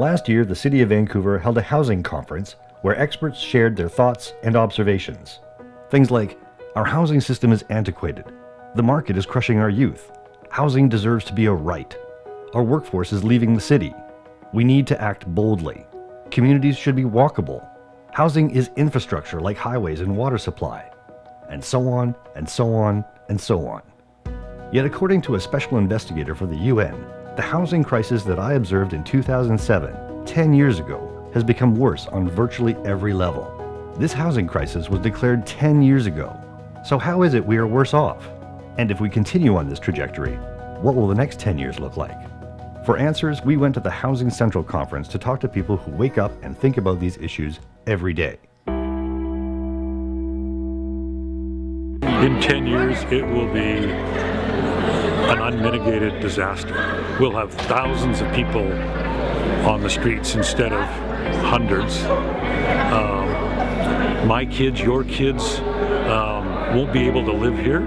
Last year, the City of Vancouver held a housing conference where experts shared their thoughts and observations. Things like, our housing system is antiquated. The market is crushing our youth. Housing deserves to be a right. Our workforce is leaving the city. We need to act boldly. Communities should be walkable. Housing is infrastructure like highways and water supply. And so on, and so on, and so on. Yet according to a special investigator for the UN, the housing crisis that I observed in 2007, 10 years ago, has become worse on virtually every level. This housing crisis was declared 10 years ago. So how is it we are worse off? And if we continue on this trajectory, what will the next 10 years look like? For answers, we went to the Housing Central Conference to talk to people who wake up and think about these issues every day. In 10 years, it will be an unmitigated disaster. We'll have thousands of people on the streets instead of hundreds. My kids, your kids, won't be able to live here.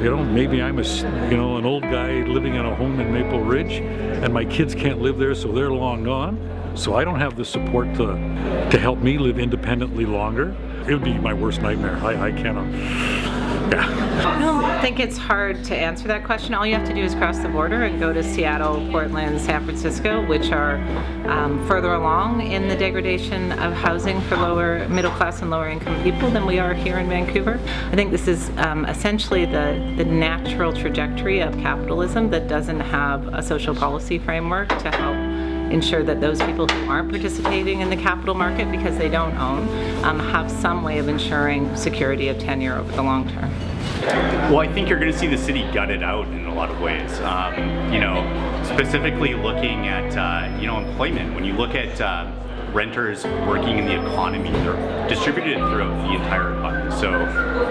You know, maybe I'm an old guy living in a home in Maple Ridge, and my kids can't live there, so they're long gone. So I don't have the support to help me live independently longer. It would be my worst nightmare. I cannot. Yeah. I don't think it's hard to answer that question. All you have to do is cross the border and go to Seattle, Portland, San Francisco, which are further along in the degradation of housing for lower middle class and lower income people than we are here in Vancouver. I think this is essentially the natural trajectory of capitalism that doesn't have a social policy framework to help ensure that those people who aren't participating in the capital market because they don't own have some way of ensuring security of tenure over the long term. Well, I think you're going to see the city gutted out in a lot of ways. Specifically looking at employment. When you look at renters working in the economy, they're distributed throughout the entire economy. So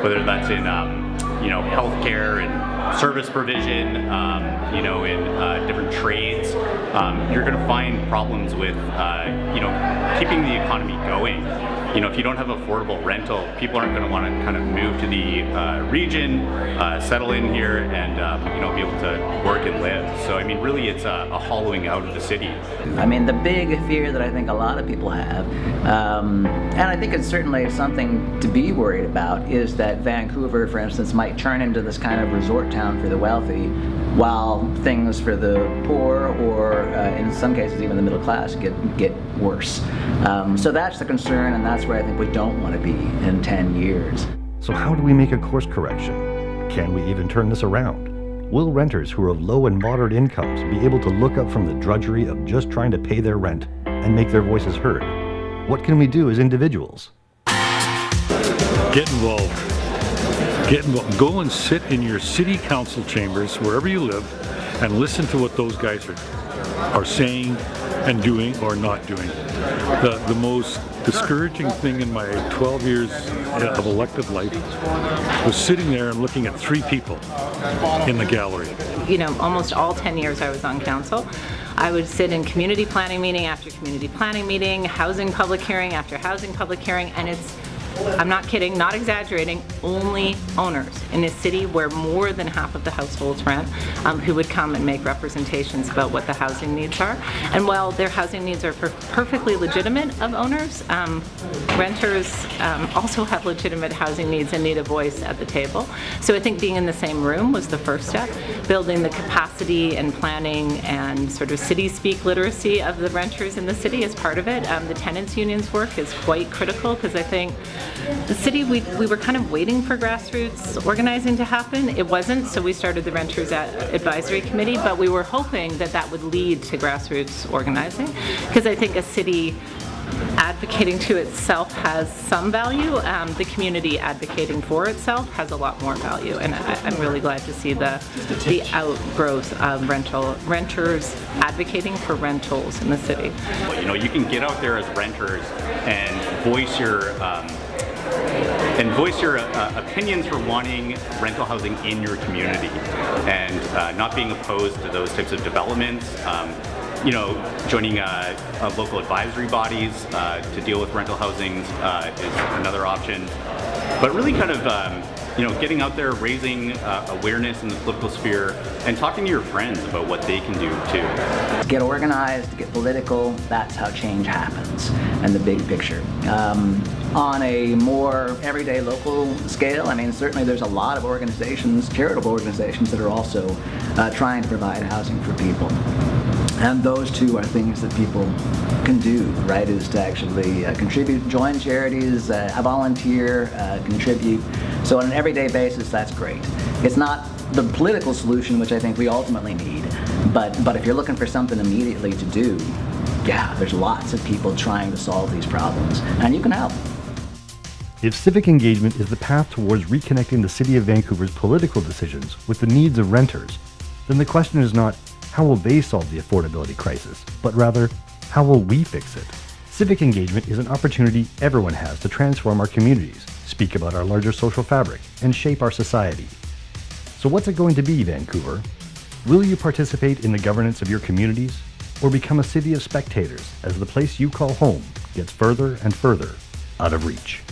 whether that's in healthcare and service provision, in different trades, you're going to find problems with keeping the economy going. If you don't have affordable rental, people aren't going to want to kind of move to the region, settle in here, and be able to work and live. So I mean, really, it's a hollowing out of the city. I mean, the big fear that I think a lot of people have, and I think it's certainly something to be worried about, is that Vancouver, for instance, might turn into this kind of resort town for the wealthy, while things for the poor, or in some cases even the middle class, get worse. So that's the concern, and that's where I think we don't want to be in 10 years. So how do we make a course correction? Can we even turn this around? Will renters who are of low and moderate incomes be able to look up from the drudgery of just trying to pay their rent and make their voices heard? What can we do as individuals? Get involved. Get involved. Go and sit in your city council chambers, wherever you live, and listen to what those guys are saying and doing or not doing. The most discouraging thing in my 12 years of elected life was sitting there and looking at 3 people in the gallery. Almost all 10 years I was on council, I would sit in community planning meeting after community planning meeting, housing public hearing after housing public hearing, and I'm not kidding, not exaggerating, only owners in a city where more than half of the households rent, who would come and make representations about what the housing needs are. And while their housing needs are perfectly legitimate of owners, renters also have legitimate housing needs and need a voice at the table. So I think being in the same room was the first step. Building the capacity and planning and sort of city speak literacy of the renters in the city is part of it. The tenants unions work is quite critical, because I think the city, we were kind of waiting for grassroots organizing to happen. It wasn't, so we started the Renters Advisory Committee, but we were hoping that would lead to grassroots organizing, because I think a city advocating to itself has some value. The community advocating for itself has a lot more value, and I'm really glad to see the outgrowth of renters advocating for rentals in the city. You can get out there as renters and voice your opinions for wanting rental housing in your community, and not being opposed to those types of developments. Joining local advisory bodies to deal with rental housing is another option. But really kind of getting out there, raising awareness in the political sphere, and talking to your friends about what they can do too. To get organized, to get political, that's how change happens, and the big picture. On a more everyday local scale, I mean, certainly there's a lot of organizations, charitable organizations, that are also trying to provide housing for people. And those two are things that people can do, right, is to actually contribute, join charities, volunteer, contribute. So on an everyday basis, that's great. It's not the political solution, which I think we ultimately need, but if you're looking for something immediately to do, yeah, there's lots of people trying to solve these problems, and you can help. If civic engagement is the path towards reconnecting the City of Vancouver's political decisions with the needs of renters, then the question is not, how will they solve the affordability crisis, but rather, how will we fix it? Civic engagement is an opportunity everyone has to transform our communities, speak about our larger social fabric, and shape our society. So what's it going to be, Vancouver? Will you participate in the governance of your communities, or become a city of spectators as the place you call home gets further and further out of reach?